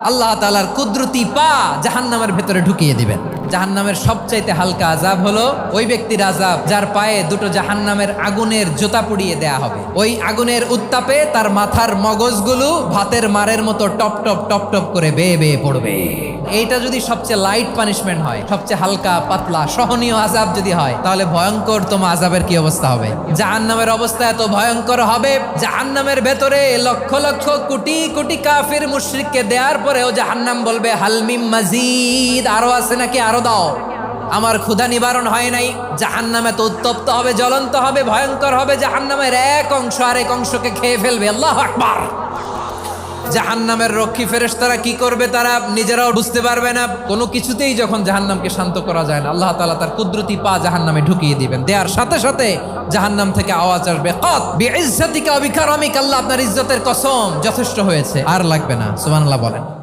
আল্লাহ তাআলার কুদরতি পা জাহান্নামের ভেতরে ঢুকিয়ে দিবেন। জাহান্নামের সবচাইতে হালকা আযাব হলো ওই ব্যক্তির আযাব যার পায়ে দুটো জাহান্নামের আগুনের জুতা পুড়িয়ে দেয়া হবে। ওই আগুনের উত্তাপে তার মাথার মগজগুলো ভাতের মারের মতো টপ টপ টপ টপ করে বেয়ে বেয়ে পড়বে। এইটা যদি সবচেয়ে লাইট পানিশমেন্ট হয়, সবচেয়ে হালকা পাতলা সহনীয় আযাব যদি হয়, তাহলে ভয়ঙ্করতম আযাবের কি অবস্থা হবে? জাহান্নামের অবস্থা এত ভয়ঙ্কর হবে, জাহান্নামের ভেতরে লক্ষ লক্ষ কোটি কোটি কাফির মুশরিককে দেওয়ার পরেও জাহান্নাম বলবে হালমিম মাজিদ, আরো আছে নাকি, আরো দাও, আমার ক্ষুধা নিবারণ হয় নাই। জাহান্নামে তো উত্তপ্ত হবে, জ্বলন্ত হবে, ভয়ঙ্কর হবে। জাহান্নামের এক অংশ আরেক অংশকে খেয়ে ফেলবে। আল্লাহু আকবার। জাহান্নামের রক্ষী ফেরেশতারা কি করবে তারা নিজেরাও বুঝতে পারবে না। কোনো কিছুতেই যখন জাহান্নামকে শান্ত করা যায় না, আল্লাহ তাআলা তার কুদরতি পা জাহান্নামে ঢুকিয়ে দিবেন। দেওয়ার সাথে সাথে জাহান্নাম থেকে আওয়াজ আসবে, কাত বিইজ্জাতিকা ওয়া বিকারামিকা, আল্লাহ আপনার ইজ্জতের কসম, যথেষ্ট হয়েছে, আর লাগবে না। সুবহানাল্লাহ বলেন।